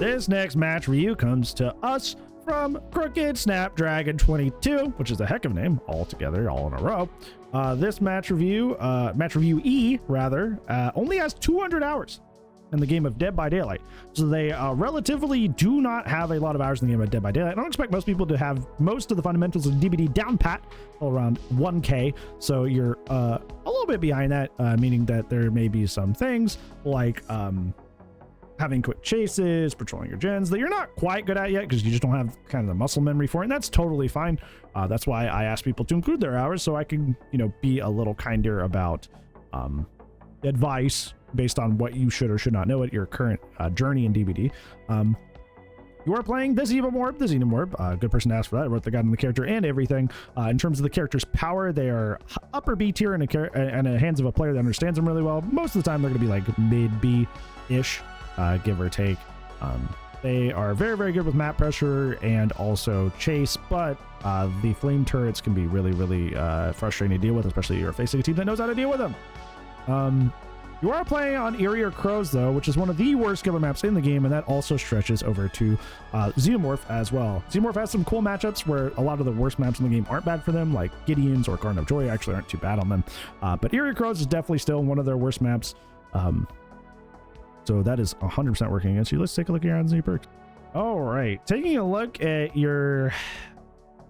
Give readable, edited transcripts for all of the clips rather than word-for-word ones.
This next match review comes to us from CrookedSnapdragon22, which is a heck of a name altogether, all in a row. This match review E rather, only has 200 hours in the game of Dead by Daylight. So they relatively do not have a lot of hours in the game of Dead by Daylight. I don't expect most people to have most of the fundamentals of DBD down pat, around 1K. So you're a little bit behind that, meaning that there may be some things like having quick chases, patrolling your gens that you're not quite good at yet because you just don't have kind of the muscle memory for it, and that's totally fine. That's why I ask people to include their hours, so I can, you know, be a little kinder about advice based on what you should or should not know at your current journey in DBD. You are playing the Xenomorph, good person to ask for that. I wrote the guide on the character and everything. In terms of the character's power, they are upper B tier in the hands of a player that understands them really well. Most of the time they're going to be like mid B-ish, give or take. They are very, very good with map pressure and also chase, but the flame turrets can be really, really frustrating to deal with, especially if you're facing a team that knows how to deal with them. You are playing on Eerie Crows, though, which is one of the worst killer maps in the game, and that also stretches over to Xenomorph as well. Xenomorph has some cool matchups where a lot of the worst maps in the game aren't bad for them, like Gideon's or Garden of Joy actually aren't too bad on them. But Eerie Crows is definitely still one of their worst maps. So that is 100% working against you. Let's take a look at your add-ons and your perks. All right, taking a look at your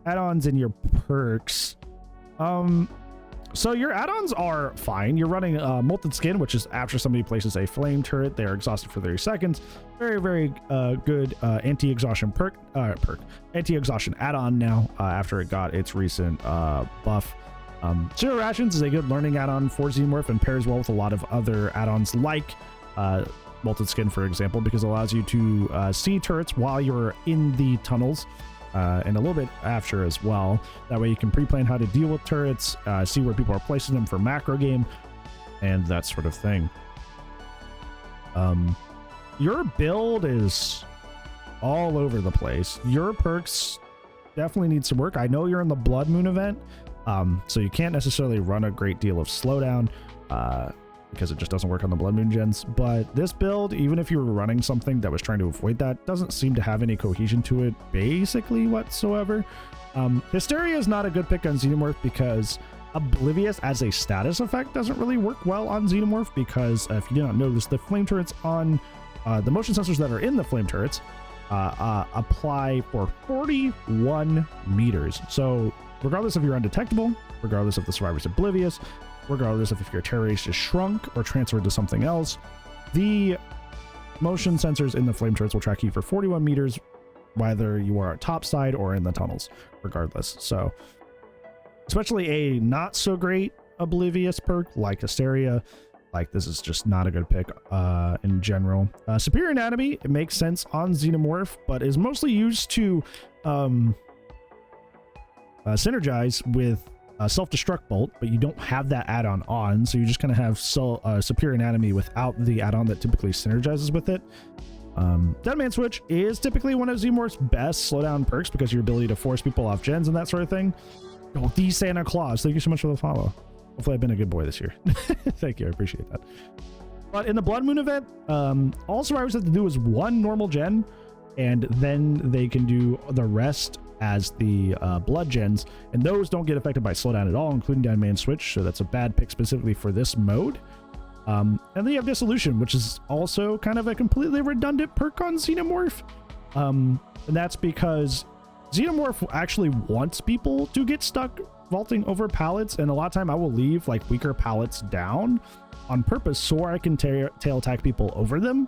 add-ons and your perks. So your add-ons are fine. You're running Molten Skin, which is after somebody places a flame turret, they are exhausted for 30 seconds. Very, very good anti-exhaustion anti-exhaustion add-on now after it got its recent buff. Zero Rations is a good learning add-on for Xenomorph and pairs well with a lot of other add-ons like Molten Skin, for example, because it allows you to see turrets while you're in the tunnels. And a little bit after as well. That way you can pre-plan how to deal with turrets, see where people are placing them for macro game, and that sort of thing. Your build is all over the place. Your perks definitely need some work. I know you're in the Blood Moon event, so you can't necessarily run a great deal of slowdown, because it just doesn't work on the Blood Moon gens. But this build, even if you were running something that was trying to avoid that, doesn't seem to have any cohesion to it basically whatsoever. Hysteria is not a good pick on Xenomorph because Oblivious as a status effect doesn't really work well on Xenomorph, because if you do not notice, the flame turrets on the motion sensors that are in the flame turrets apply for 41 meters. So regardless if you're undetectable, regardless if the survivor's oblivious, regardless of if your terrorist is shrunk or transferred to something else, the motion sensors in the flame turrets will track you for 41 meters, whether you are top side or in the tunnels, regardless. So especially a not so great oblivious perk like Hysteria, like this is just not a good pick in general. Superior Anatomy, it makes sense on Xenomorph, but is mostly used to synergize with self-destruct bolt, but you don't have that add-on on, so you just kind of have Superior Anatomy without the add-on that typically synergizes with it. Dead Man Switch is typically one of Xenomorph's best slowdown perks because your ability to force people off gens and that sort of thing. Oh, the Santa Claus, thank you so much for the follow. Hopefully I've been a good boy this year. Thank you, I appreciate that. But in the Blood Moon event, all survivors have to do is one normal gen, and then they can do the rest as the blood gens, and those don't get affected by slowdown at all, including Dead Man Switch, so that's a bad pick specifically for this mode. And then you have Dissolution, which is also kind of a completely redundant perk on Xenomorph, and that's because Xenomorph actually wants people to get stuck vaulting over pallets, and a lot of time I will leave like weaker pallets down on purpose so I can tail attack people over them.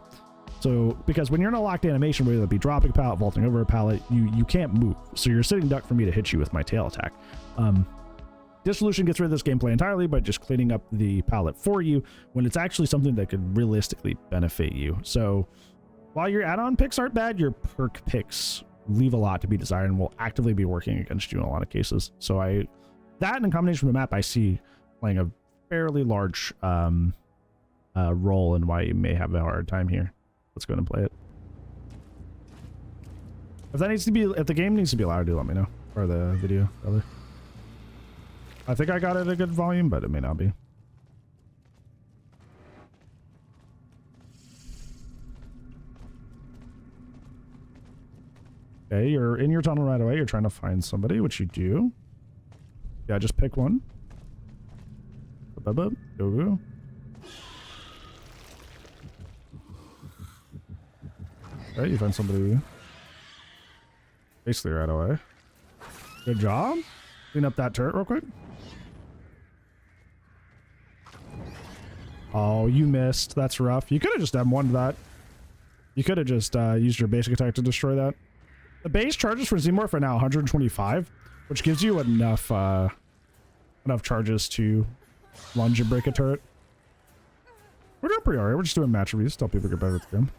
So, because when you're in a locked animation, whether it be dropping a pallet, vaulting over a pallet, you can't move. So you're sitting duck for me to hit you with my tail attack. Dissolution gets rid of this gameplay entirely by just cleaning up the pallet for you when it's actually something that could realistically benefit you. So while your add-on picks aren't bad, your perk picks leave a lot to be desired and will actively be working against you in a lot of cases. So that and in combination with the map, I see playing a fairly large role in why you may have a hard time here. Let's go ahead and play it. If the game needs to be louder, do let me know. Or the video, rather. I think I got it at a good volume, but it may not be. Okay, you're in your tunnel right away. You're trying to find somebody, which you do. Yeah, just pick one. Go, go. Okay, you find somebody basically right away. Good job. Clean up that turret real quick. Oh, you missed. That's rough. You could have just M1'd that. You could have just used your basic attack to destroy that. The base charges for Xenomorph are now 125, which gives you enough charges to lunge and break a turret. We're doing pretty alright. We're just doing match reviews. Tell people to get better at the game.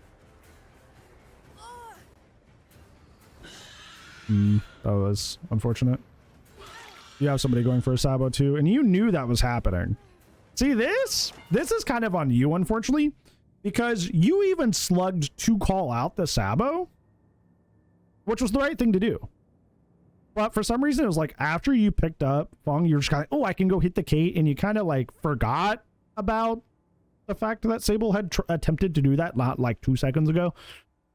That was unfortunate. You have somebody going for a Sabo too, and you knew that was happening. See, this is kind of on you, unfortunately, because you even slugged to call out the Sabo, which was the right thing to do. But for some reason, it was like after you picked up Fong, you're just kind of, oh, I can go hit the Kate, and you kind of like forgot about the fact that Sable had attempted to do that not like 2 seconds ago.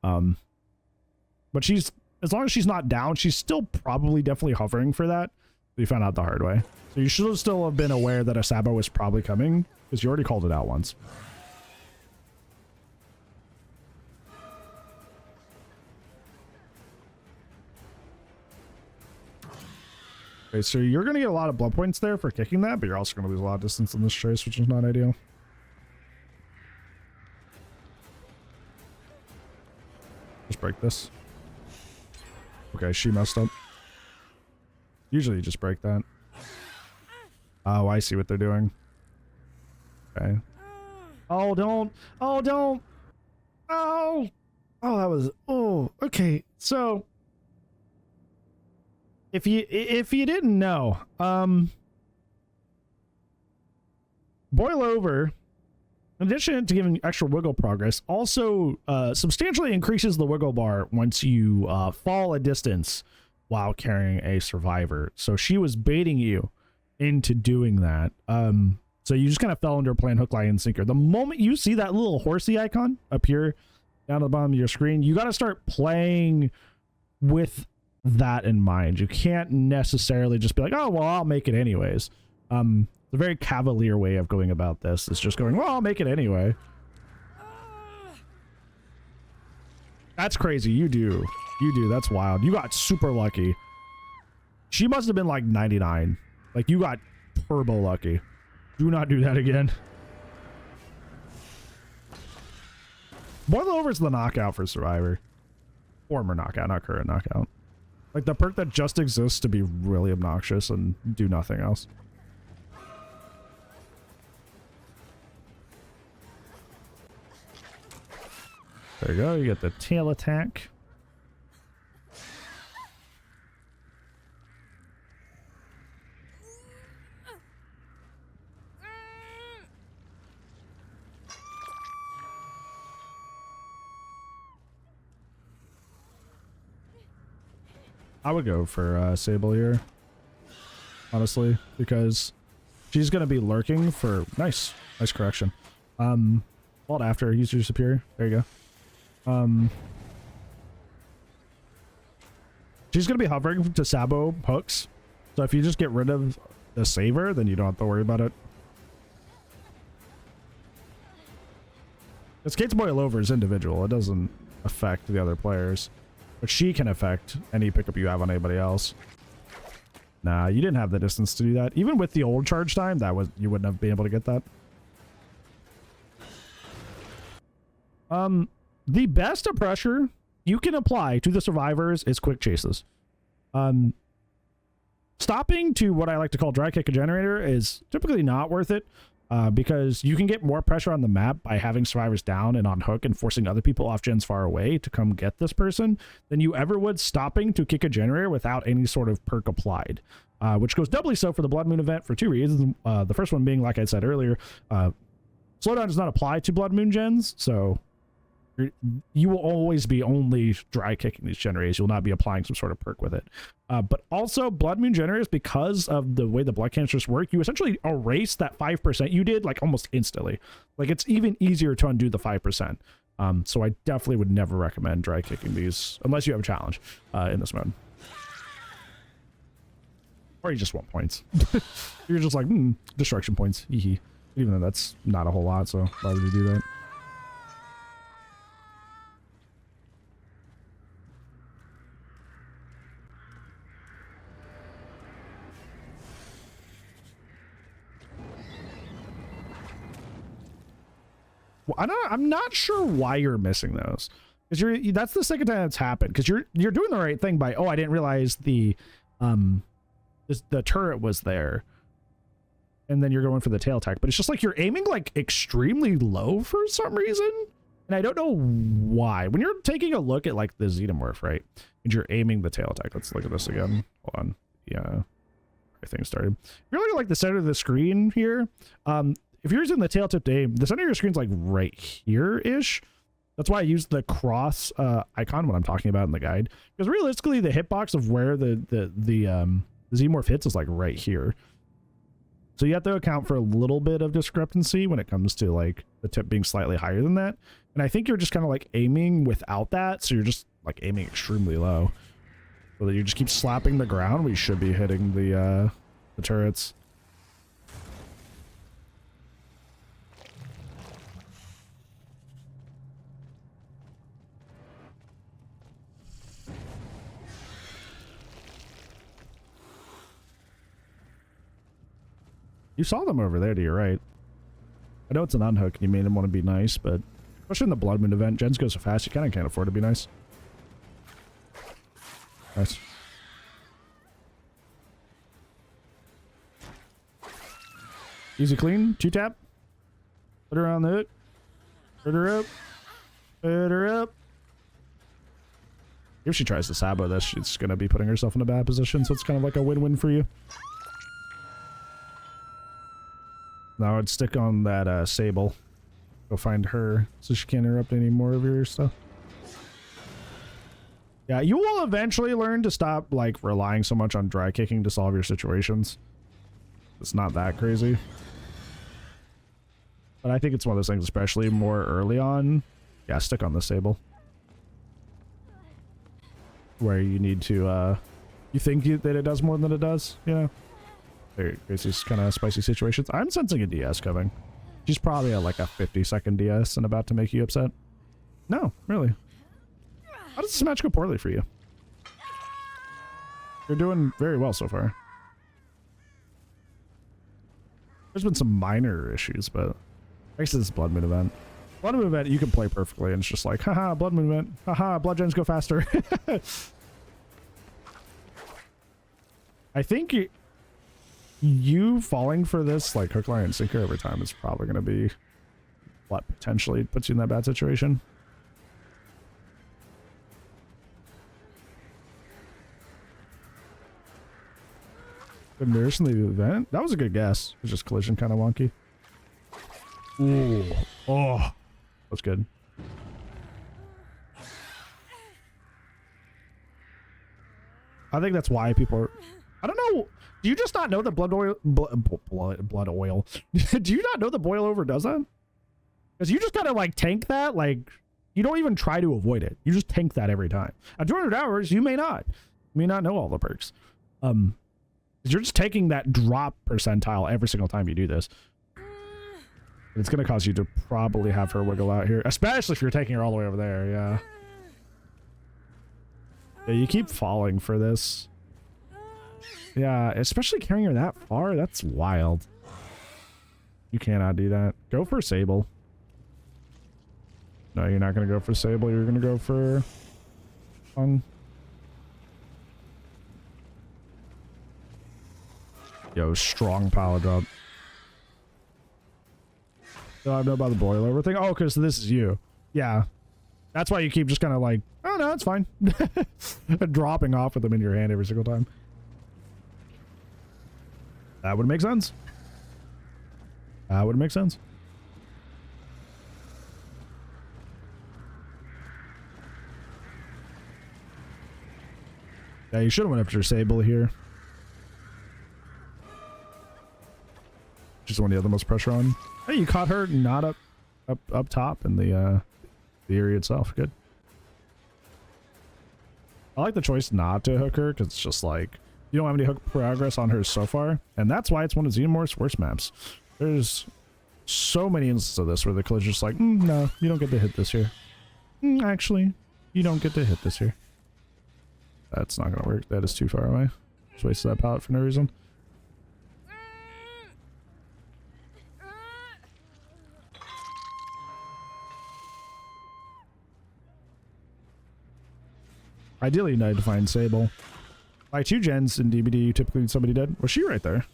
But she's, as long as she's not down, she's still probably definitely hovering for that. You found out the hard way. So you should have still have been aware that a Sabo was probably coming, because you already called it out once. Okay, so you're going to get a lot of blood points there for kicking that, but you're also going to lose a lot of distance in this chase, which is not ideal. Just break this. Okay, she messed up. Usually you just break that. Oh, I see what they're doing. Okay. Oh, don't. Oh, don't. Oh. Oh, that was... Oh, okay. So... If you didn't know, Boil Over, in addition to giving extra wiggle progress, also substantially increases the wiggle bar once you fall a distance while carrying a survivor. So she was baiting you into doing that. So you just kind of fell under plan hook, line, and sinker. The moment you see that little horsey icon appear down at the bottom of your screen, you got to start playing with that in mind. You can't necessarily just be like, oh, well, I'll make it anyways. The very cavalier way of going about this is just going, well, I'll make it anyway. That's crazy. You do. That's wild. You got super lucky. She must have been like 99. Like, you got turbo lucky. Do not do that again. Boil Over is the knockout for Survivor. Former knockout, not current knockout. Like the perk that just exists to be really obnoxious and do nothing else. There you go. You get the tail attack. I would go for Sable here, honestly, because she's going to be lurking for... Nice correction. Vault after, use your superior. There you go. She's going to be hovering to Sabo hooks, so if you just get rid of the saver, then you don't have to worry about it. This Kate's Boil Over is individual. It doesn't affect the other players. But she can affect any pickup you have on anybody else. Nah, you didn't have the distance to do that. Even with the old charge time, you wouldn't have been able to get that. The best of pressure you can apply to the survivors is quick chases. Stopping to what I like to call dry kick a generator is typically not worth it. Because you can get more pressure on the map by having survivors down and on hook and forcing other people off gens far away to come get this person than you ever would stopping to kick a generator without any sort of perk applied, which goes doubly so for the Blood Moon event for two reasons. The first one being, like I said earlier, slowdown does not apply to Blood Moon gens, so you will always be only dry kicking these generators. You'll not be applying some sort of perk with it. But also Blood Moon generators, because of the way the blood canisters work, you essentially erase that 5% you did like almost instantly. Like it's even easier to undo the 5%. So I definitely would never recommend dry kicking these unless you have a challenge in this mode. Or you just want points. You're just like, destruction points. Even though that's not a whole lot, so why would you do that? Well, I'm not sure why you're missing those, because that's the second time it's happened. Because you're doing the right thing by, I didn't realize the turret was there, and then you're going for the tail attack. But it's just like you're aiming like extremely low for some reason, and I don't know why. When you're taking a look at like the Xenomorph, right, and you're aiming the tail attack. Let's look at this again. Hold on. Yeah, everything started. If you're looking at like the center of the screen here, if you're using the tail tip to aim, the center of your screen's like right here-ish. That's why I use the cross icon when I'm talking about in the guide. Because realistically, the hitbox of where the Xenomorph hits is like right here. So you have to account for a little bit of discrepancy when it comes to like the tip being slightly higher than that. And I think you're just kind of like aiming without that. So you're just like aiming extremely low. So that you just keep slapping the ground. We should be hitting the turrets. You saw them over there to your right. I know it's an unhook and you made him want to be nice, but especially in the Blood Moon event, gens go so fast you kind of can't afford to be nice. Nice. Easy clean, 2-tap. Put her on the hook. Put her up. Put her up. If she tries to sabo this, she's going to be putting herself in a bad position, so it's kind of like a win-win for you. Now I'd stick on that Sable. Go find her so she can't interrupt any more of your stuff. Yeah, you will eventually learn to stop like relying so much on dry kicking to solve your situations. It's not that crazy. But I think it's one of those things, especially more early on. Yeah, stick on the Sable. Where you need to, you think that it does more than it does, you know? There's these kind of spicy situations. I'm sensing a DS coming. She's probably at like a 50-second DS and about to make you upset. No, really. How does this match go poorly for you? You're doing very well so far. There's been some minor issues, but thanks to this Blood Moon event. Blood Moon event you can play perfectly, and it's just like, haha, Blood Moon event. Haha, blood gens go faster. I think you falling for this like hook, line, and sinker every time is probably going to be what potentially puts you in that bad situation. Good nurse in the event. That was a good guess. It was just collision kind of wonky. Ooh. Oh, that's good. I think that's why people are, I don't know. Do you just not know that blood oil? Blood oil. Do you not know that boil over does that? Because you just gotta like tank that. Like you don't even try to avoid it. You just tank that every time. At 200 hours, you may not know all the perks. You're just taking that drop percentile every single time you do this. It's gonna cause you to probably have her wiggle out here, especially if you're taking her all the way over there. Yeah. Yeah, you keep falling for this. Yeah, especially carrying her that far. That's wild. You cannot do that. Go for Sable. No, you're not going to go for Sable. You're going to go for Fung. Yo, strong power drop. Do I know about the boil over thing? Oh, because this is you. Yeah. That's why you keep just kind of like, oh no, it's fine. Dropping off with them in your hand every single time. That would make sense. That would make sense. Yeah, you should have went after Sable here. She's the one you have the most pressure on. Hey, you caught her not up top in the the area itself. Good. I like the choice not to hook her, because it's just like, you don't have any hook progress on her so far. And that's why it's one of Xenomorph's worst maps. There's so many instances of this where the killer's just like, no, you don't get to hit this here. Actually, you don't get to hit this here. That's not going to work. That is too far away. Just wasted that pallet for no reason. Ideally, you need to find Sable. By 2 gens in DBD, you typically need somebody dead. Was she right there?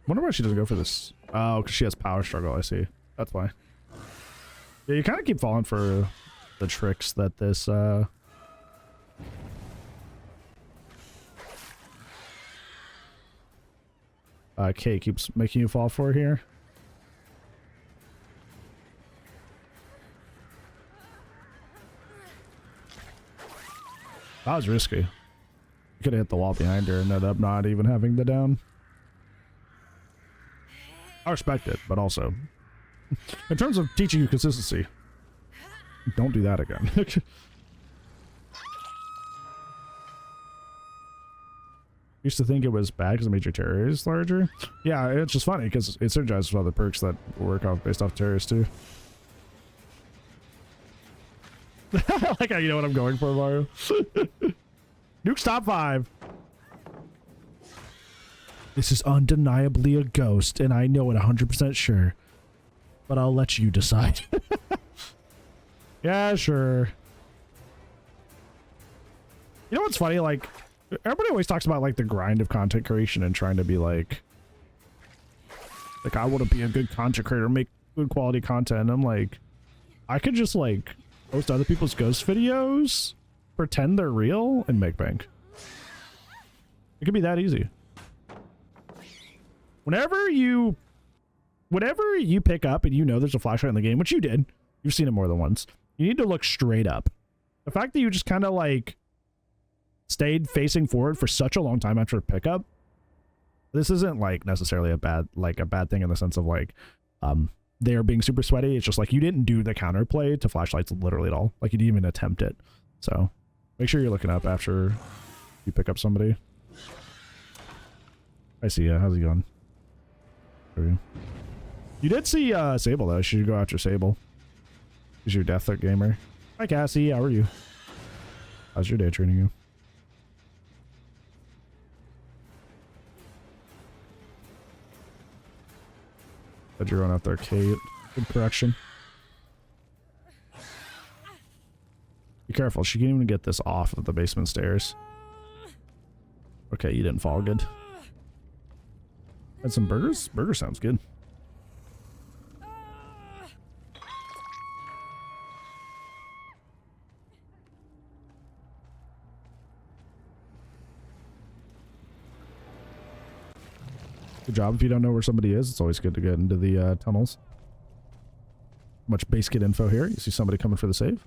Wonder why she doesn't go for this. Oh, because she has power struggle. I see. That's why. Yeah, you kind of keep falling for the tricks that this Kate keeps making you fall for here. That was risky. You could have hit the wall behind her and ended up not even having the down. I respect it, but also, in terms of teaching you consistency, don't do that again. Used to think it was bad because it made your terrorists larger. Yeah, it's just funny because it synergizes with other perks that work off based off terrorists too. I like how you know what I'm going for, Mario. Nuke's top 5. This is undeniably a ghost, and I know it 100% sure. But I'll let you decide. Yeah, sure. You know what's funny? Like, everybody always talks about like the grind of content creation and trying to be like I want to be a good content creator, make good quality content. And I'm like, I could just like post other people's ghost videos, pretend they're real, and make bank. It could be that easy. Whenever you pick up and you know there's a flashlight in the game, which you did, you've seen it more than once, you need to look straight up. The fact that you just kind of like stayed facing forward for such a long time after a pickup, this isn't like necessarily a bad thing in the sense of like they're being super sweaty. It's just like you didn't do the counterplay to flashlights literally at all. Like you didn't even attempt it. So make sure you're looking up after you pick up somebody. I see ya. How's it going? You did see Sable though. You should go after Sable. She's your death threat gamer. Hi Cassie, how are you? How's your day treating you? But you're going out there, Kate. Good correction. Be careful, she can't even get this off of the basement stairs. Okay, you didn't fall good. Had some burgers? Burger sounds good. Good job. If you don't know where somebody is, it's always good to get into the tunnels. Much base kit info here. You see somebody coming for the save.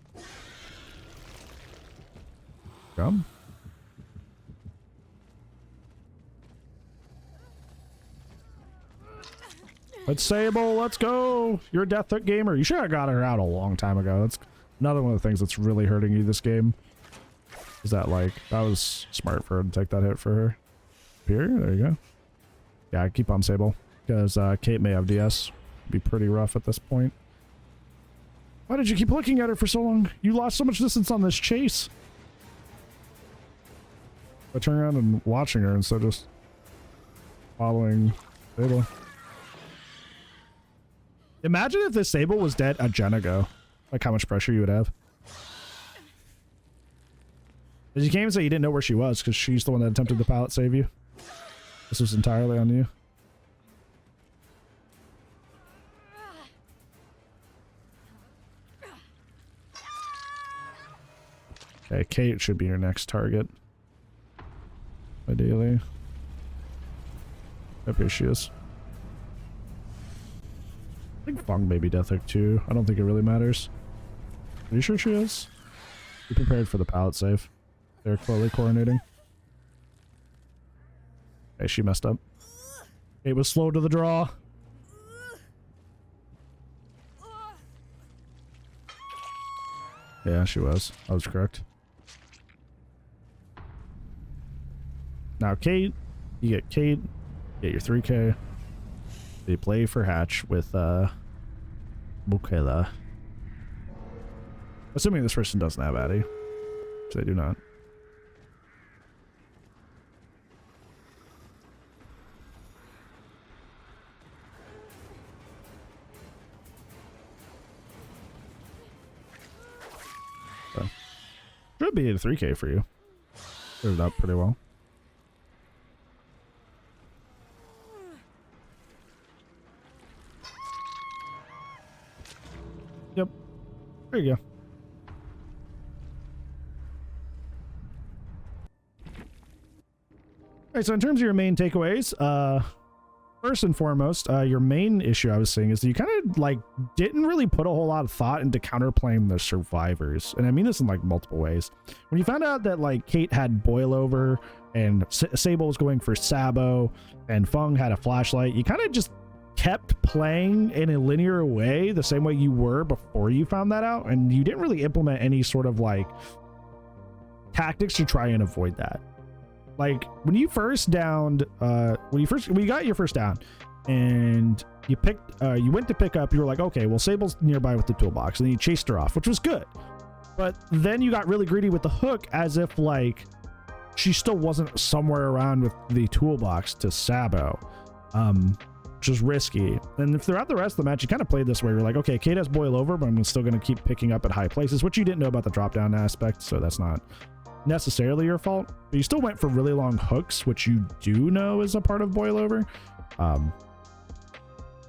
Come. Let's Sable, let's go. You're a death threat gamer. You should have got her out a long time ago. That's another one of the things that's really hurting you this game. Is that like, that was smart for her to take that hit for her. Here, there you go. Yeah, keep on Sable, because Kate may have DS. Be pretty rough at this point. Why did you keep looking at her for so long? You lost so much distance on this chase. I turn around and watching her instead of just following Sable. Imagine if this Sable was dead a gen ago. Like how much pressure you would have. Because you can't even say you didn't know where she was, because she's the one that attempted the pallet save you. This was entirely on you. Okay, Kate should be your next target. Ideally. Up here she is. I think Fong may be Death Hook too. I don't think it really matters. Are you sure she is? Be prepared for the pallet save. They're clearly coordinating. Okay, she messed up. It was slow to the draw. Yeah, she was. I was correct. Now, Kate, you get Kate, get your 3K. You play for Hatch with Bukela. Assuming this person doesn't have Addy, which they do not. So, should be a 3K for you. Cleared it up pretty well. Yep. There you go. All right, so in terms of your main takeaways, first and foremost, your main issue I was seeing is that you kind of like didn't really put a whole lot of thought into counterplaying the survivors. And I mean this in like multiple ways. When you found out that like Kate had boil over and Sable was going for Sabo and Fung had a flashlight, you kind of just kept playing in a linear way the same way you were before you found that out, and you didn't really implement any sort of like tactics to try and avoid that. Like when you first downed, when you got your first down and you went to pick up, you were like, okay, well, Sable's nearby with the toolbox, and then you chased her off, which was good. But then you got really greedy with the hook, as if like she still wasn't somewhere around with the toolbox to Sabo, which is risky. And throughout the rest of the match, you kind of played this way. You're like, okay, Kate has boil over, but I'm still going to keep picking up at high places, which you didn't know about the drop down aspect, so that's not necessarily your fault. But you still went for really long hooks, which you do know is a part of boil over.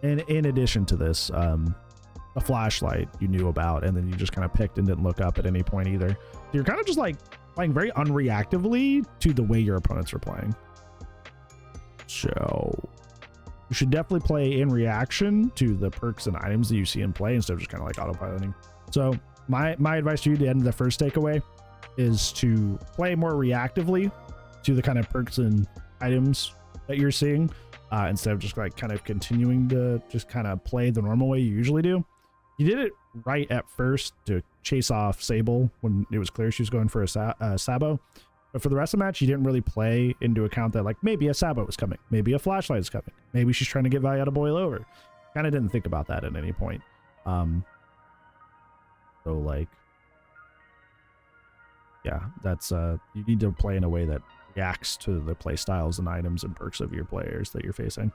And in addition to this, a flashlight you knew about, and then you just kind of picked and didn't look up at any point either. So you're kind of just like playing very unreactively to the way your opponents are playing. So you should definitely play in reaction to the perks and items that you see in play instead of just kind of like autopiloting. So my advice to you to end the first takeaway is to play more reactively to the kind of perks and items that you're seeing, instead of just like kind of continuing to just kind of play the normal way you usually do. You did it right at first to chase off Sable when it was clear she was going for a Sabo, but for the rest of the match you didn't really play into account that like maybe a Sabo was coming, maybe a flashlight is coming, maybe she's trying to get value out of boil over. Kind of didn't think about that at any point. So like, yeah, that's you need to play in a way that reacts to the play styles and items and perks of your players that you're facing.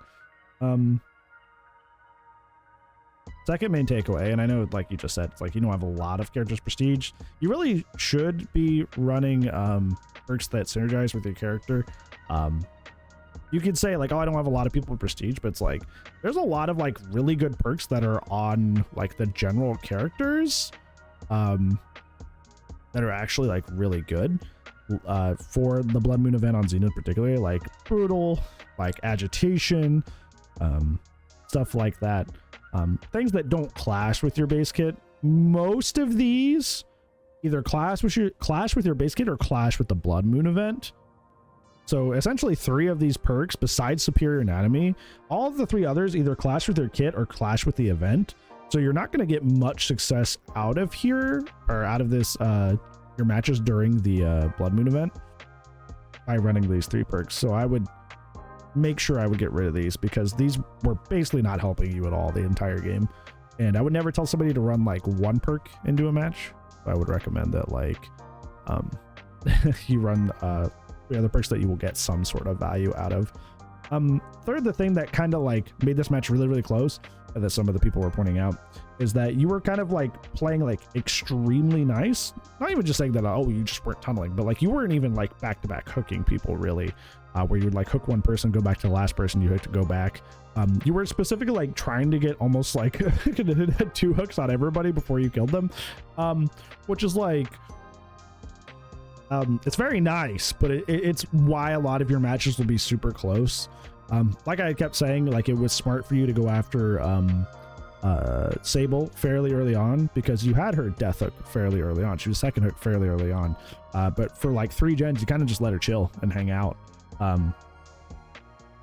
Second main takeaway, and I know like you just said, it's like you don't have a lot of characters prestige. You really should be running perks that synergize with your character. You could say like, oh, I don't have a lot of people with prestige, but it's like there's a lot of like really good perks that are on like the general characters that are actually like really good for the Blood Moon event on Zenith, particularly like Brutal, like Agitation, stuff like that. Things that don't clash with your base kit. Most of these either clash with your base kit or clash with the Blood Moon event. So essentially 3 of these perks besides Superior Anatomy, all of the 3 others either clash with your kit or clash with the event. So you're not going to get much success out of here or out of this your matches during the Blood Moon event by running these 3 perks. So I would make sure I would get rid of these because these were basically not helping you at all the entire game. And I would never tell somebody to run like 1 perk into a match. I would recommend that like you run 3 other perks that you will get some sort of value out of. Third, the thing that kind of like made this match really, really close that some of the people were pointing out is that you were kind of like playing like extremely nice. Not even just saying that, oh, you just weren't tunneling, but like you weren't even like back-to-back hooking people really, where you would like hook one person, go back to the last person you hooked to go back. You were specifically like trying to get almost like 2 hooks on everybody before you killed them, which is like, it's very nice, but it's why a lot of your matches will be super close. Like I kept saying, like it was smart for you to go after Sable fairly early on because you had her death hook fairly early on. She was second hook fairly early on, but for like 3 gens you kind of just let her chill and hang out, and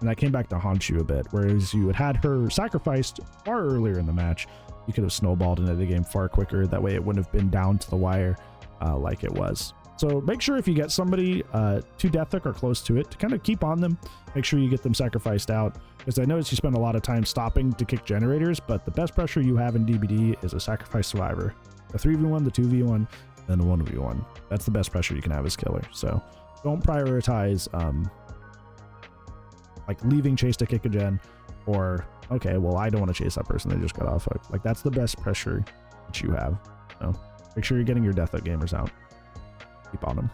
that came back to haunt you a bit, whereas you had her sacrificed far earlier in the match. you could have snowballed into the game far quicker. That way it wouldn't have been down to the wire like it was. So make sure if you get somebody to death hook or close to it to kind of keep on them. Make sure you get them sacrificed out, because I noticed you spend a lot of time stopping to kick generators, but the best pressure you have in DBD is a sacrifice survivor. The 3v1, the 2v1, then the 1v1. That's the best pressure you can have as killer. So don't prioritize like leaving chase to kick a gen, or okay, well, I don't want to chase that person, they just got off hook. Like, that's the best pressure that you have. So make sure you're getting your death hook gamers out. Keep on them.